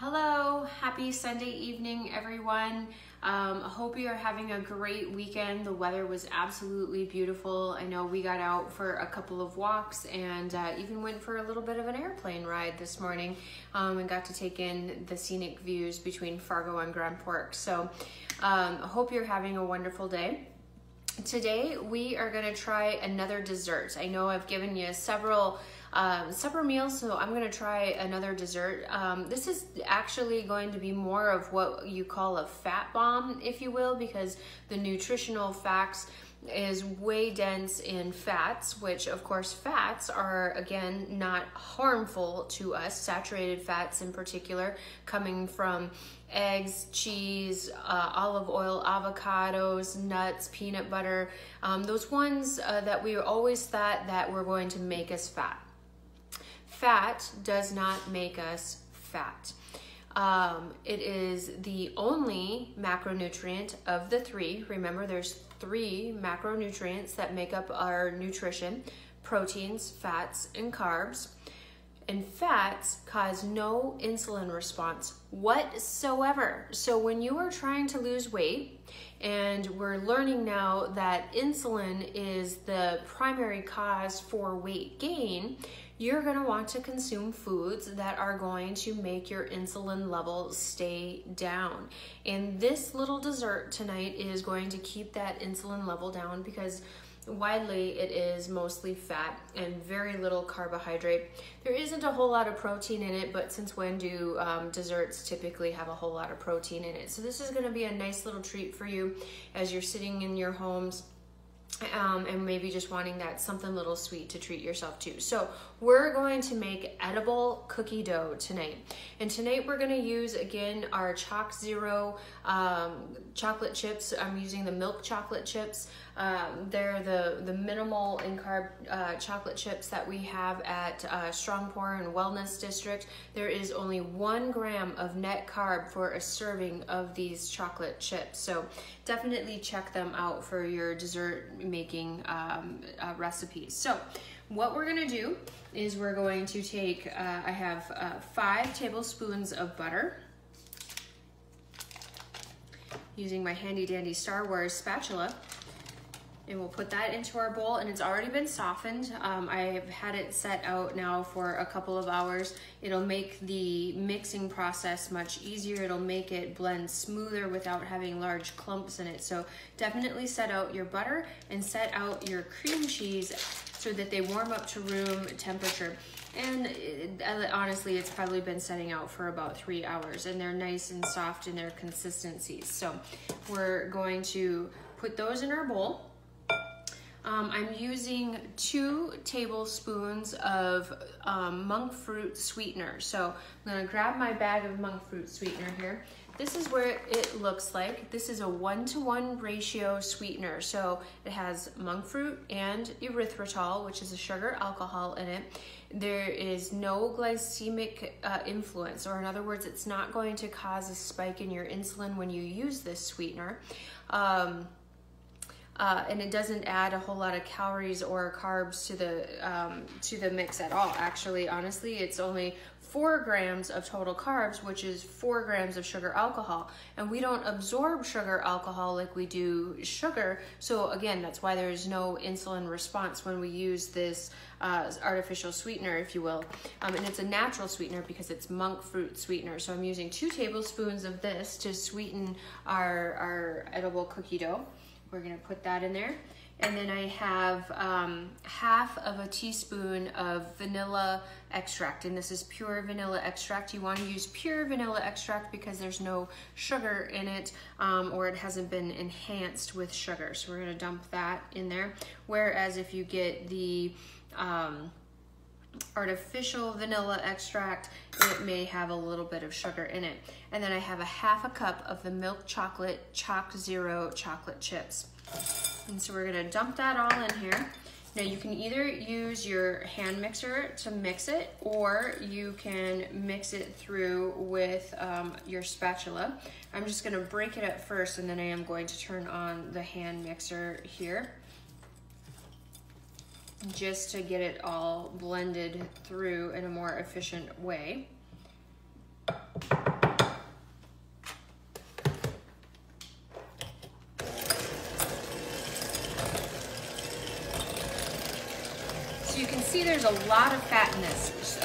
Hello, happy Sunday evening, everyone. I hope you are having a great weekend. The weather was absolutely beautiful. I know we got out for a couple of walks and even went for a little bit of an airplane ride this morning and got to take in the scenic views between Fargo and Grand Forks. So I hope you're having a wonderful day. Today we are going to try another dessert. I know I've given you several meals, so I'm going to try another dessert. This is actually going to be more of what you call a fat bomb, if you will, because the nutritional facts is way dense in fats, which of course fats are, again, not harmful to us. Saturated fats in particular, coming from eggs, cheese, olive oil, avocados, nuts, peanut butter, those ones that we always thought that were going to make us fat. Fat does not make us fat. It is the only macronutrient of the three. Remember, there's 3 macronutrients that make up our nutrition: proteins, fats, and carbs. And fats cause no insulin response whatsoever. So when you are trying to lose weight, and we're learning now that insulin is the primary cause for weight gain, you're going to want to consume foods that are going to make your insulin levels stay down. And this little dessert tonight is going to keep that insulin level down because widely it is mostly fat and very little carbohydrate. There isn't a whole lot of protein in it, but since when do desserts typically have a whole lot of protein in it? So this is going to be a nice little treat for you as you're sitting in your homes and maybe just wanting that something little sweet to treat yourself to. So we're going to make edible cookie dough tonight. And tonight we're going to use, again, our Chic Zero chocolate chips. I'm using the milk chocolate chips. They're the minimal in carb chocolate chips that we have at StrongPour and Wellness District. There is only 1 gram of net carb for a serving of these chocolate chips. So definitely check them out for your dessert making recipes. So what we're going to do is we're going to take, I have 5 tablespoons of butter, using my handy dandy Star Wars spatula. And we'll put that into our bowl, and it's already been softened. I've had it set out now for a couple of hours. It'll make the mixing process much easier. It'll make it blend smoother without having large clumps in it. So definitely set out your butter and set out your cream cheese so that they warm up to room temperature. And honestly, it's probably been setting out for about 3 hours, and they're nice and soft in their consistencies. So we're going to put those in our bowl. I'm using 2 tablespoons of monk fruit sweetener. So I'm going to grab my bag of monk fruit sweetener here. This is where it looks like. This is a 1-to-1 ratio sweetener. So it has monk fruit and erythritol, which is a sugar alcohol in it. There is no glycemic influence, or in other words, it's not going to cause a spike in your insulin when you use this sweetener. And it doesn't add a whole lot of calories or carbs to the mix at all. Actually, honestly, it's only 4 grams of total carbs, which is 4 grams of sugar alcohol. And we don't absorb sugar alcohol like we do sugar. So again, that's why there's no insulin response when we use this artificial sweetener, if you will. And it's a natural sweetener because it's monk fruit sweetener. So I'm using 2 tablespoons of this to sweeten our edible cookie dough. We're going to put that in there. And then I have half of a teaspoon of vanilla extract, and this is pure vanilla extract. You want to use pure vanilla extract because there's no sugar in it, or it hasn't been enhanced with sugar. So we're going to dump that in there. Whereas if you get the artificial vanilla extract, it may have a little bit of sugar in it. And then I have a half a cup of the milk chocolate Chic Zero chocolate chips. And so we're gonna dump that all in here. Now you can either use your hand mixer to mix it, or you can mix it through with your spatula. I'm just gonna break it up first, and then I am going to turn on the hand mixer here, just to get it all blended through in a more efficient way. there's a lot of fat in this.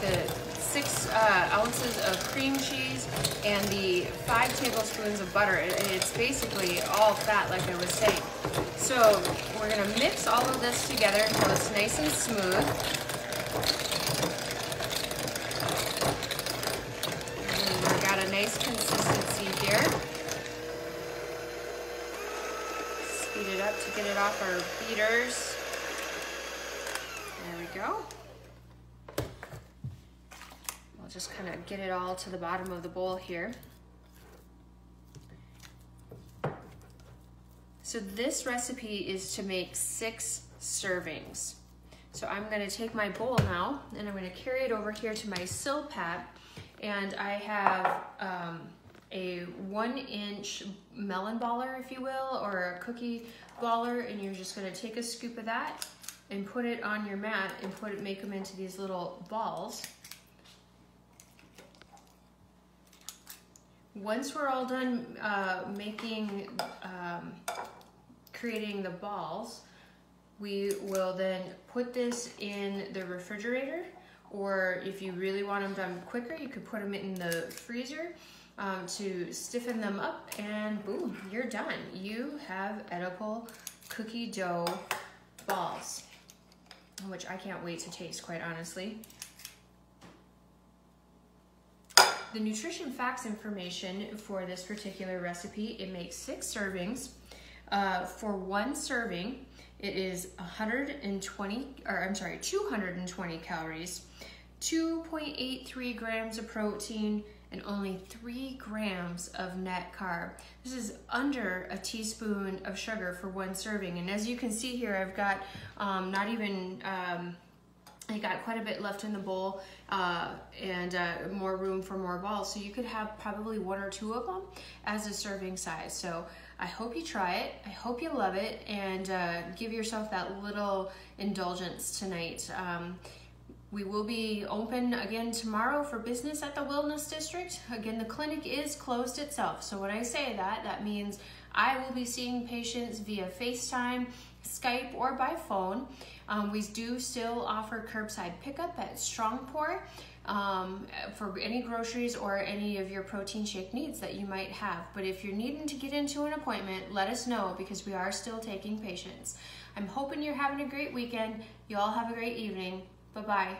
The 6 ounces of cream cheese and the 5 tablespoons of butter. It's basically all fat, like I was saying. So we're gonna mix all of this together until it's nice and smooth. And we've got a nice consistency here. Speed it up to get it off our beaters. There we go. We'll just kind of get it all to the bottom of the bowl here. So this recipe is to make 6 servings. So I'm gonna take my bowl now and I'm gonna carry it over here to my Silpat, and I have a 1-inch melon baller, if you will, or a cookie baller, and you're just gonna take a scoop of that and put it on your mat and make them into these little balls. Once we're all done creating the balls, we will then put this in the refrigerator, or if you really want them done quicker, you could put them in the freezer to stiffen them up, and boom, you're done. You have edible cookie dough balls, which I can't wait to taste, quite honestly. The nutrition facts information for this particular recipe, it makes 6 servings. For 1 serving, it is 220 calories, 2.83 grams of protein, and only 3 grams of net carb. This is under a teaspoon of sugar for 1 serving. And as you can see here, I've got I got quite a bit left in the bowl, and more room for more balls. So you could have probably 1 or 2 of them as a serving size. So I hope you try it. I hope you love it, and give yourself that little indulgence tonight. We will be open again tomorrow for business at the Wellness District. Again, the clinic is closed itself. So when I say that, that means I will be seeing patients via FaceTime, Skype, or by phone. We do still offer curbside pickup at StrongPour for any groceries or any of your protein shake needs that you might have. But if you're needing to get into an appointment, let us know, because we are still taking patients. I'm hoping you're having a great weekend. You all have a great evening. Bye-bye.